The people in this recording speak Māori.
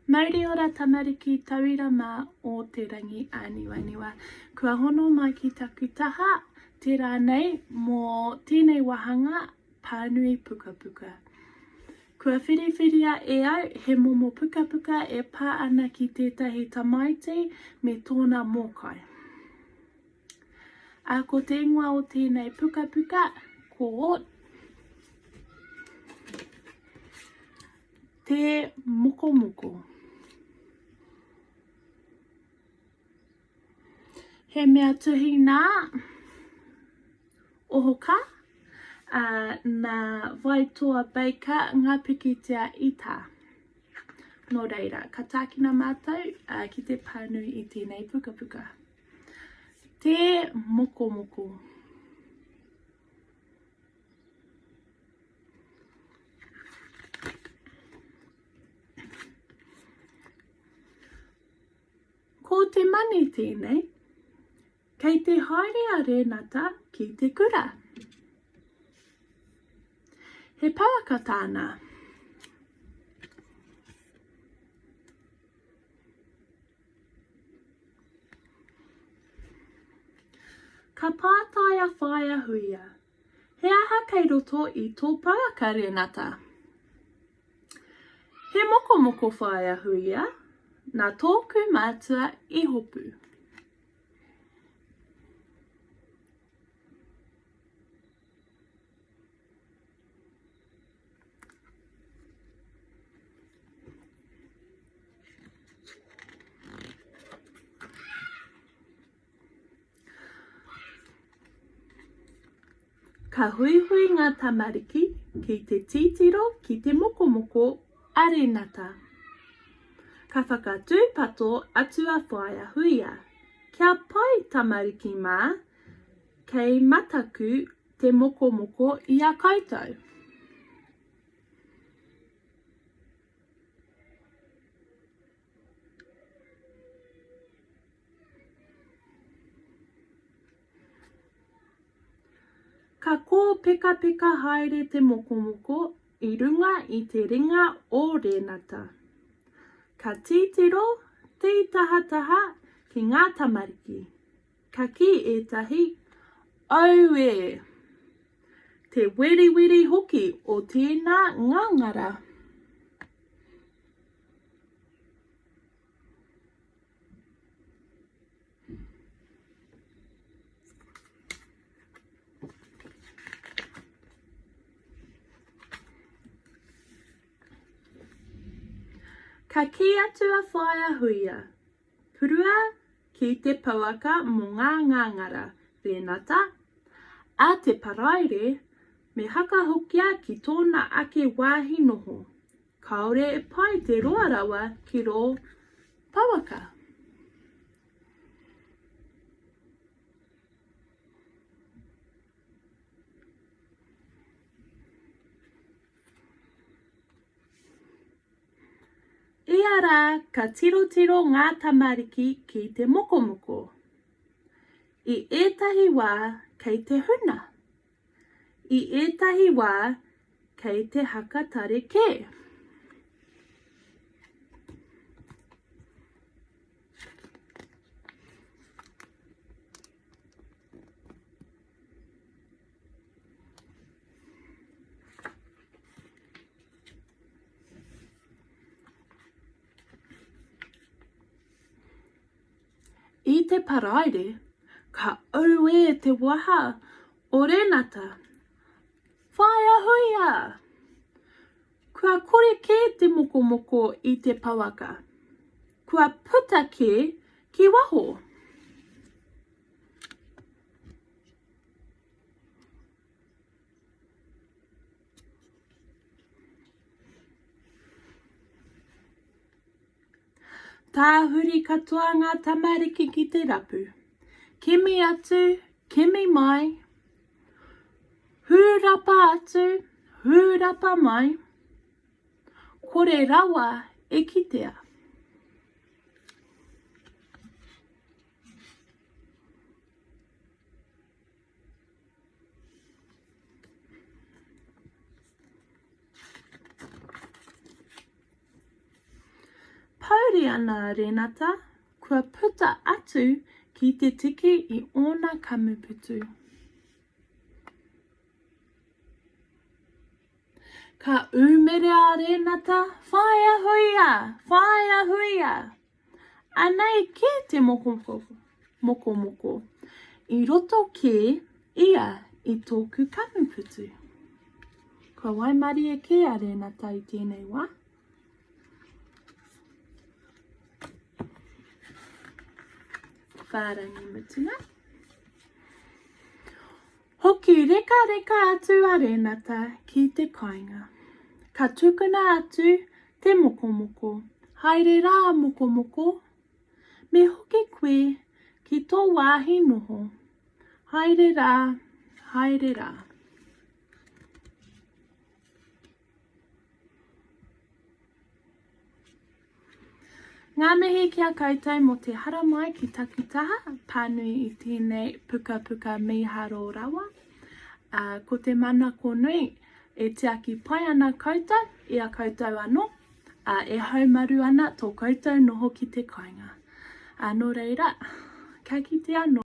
Mauri ora tamariki tauira mā o te rangi aniwaniwa. Kua hono mai ki taku taha, te rānei mō tēnei wahanga Pānui Pukapuka. Kua whiriwhiria e au, he momo pukapuka e pā ana ki tētahi tamaiti me tōna mōkai. A ko te ingoa o tēnei pukapuka, ko te Momomoko. He mea tuhi nā ohoka, nā vai toa baker ngā pikitia ita. Nō reira, ka tākina mātou ki te Pānui i tēnei pukapuka. Te Momomoko. Ko te mani tēnei, kei te haere a renata ki te kura. He pāwaka tāna. Ka pātaia whaea huia. He aha kei roto i tō pāwaka renata. He mokomoko whaea huia, nā tōku mātua I hopu. Ka huihui ngā tamariki ki te titiro ki te mokomoko a renata. Ka whakatū pato atua whaea huia. Kia pai tamariki mā, kei mataku te mokomoko I a koutou. Ka kō peka peka haere te mokomoko I runga I te ringa o renata. Ka titiro te tahataha ki ngā tamariki. Ka ki etahi, au e, te wiriwiri hoki o tēnā ngangara. Ka ki atua whaea huia. Purua ki te pauaka mō ngā ngangara, renata. A te paraire, me haka hokia ki tōna ake wāhi noho. Kaore e pai te roa rawa ki rō pauaka. Ia rā, ka tiro ngā tamariki ki te mokomoko. I ētahi wā, kei te huna. I ētahi wā, kei te hakatare ke. I te paraire, ka au e te waha o renata. Whaea huia! Kua kore ke te mokomoko I te pauaka. Kua puta ke ki waho. Tāhuri katoa ngā tamariki ki te rapu. Kimi atu, kimi mai. Hūrapa atu, hūrapa mai. Kore rawa e kitea. haere ana renata, kua puta atu ki te tiki I ōna kamuputu. Ka umerea renata, whaea huia, whaea huia. Anei ke te mokomoko, I roto ke ia I tōku kamuputu. Ka waimari e ke a renata I tēnei wā. Whārangi mutuna. Hoki reka atu a renata ki te kāinga. Ka tukuna atu te mokomoko. Haere rā mokomoko. Me hoki koe ki tō wāhi noho. Haere rā, haere rā. Ngā mihi kia koutou mo te haramai ki takitaha, Pānui I tēnei pukapuka miharo rawa. Ko te mana konui, e te aki pai ana koutou, ia koutou anō, e haumaru ana tō koutou noho ki te kāinga. Nō reira, ka kite anō.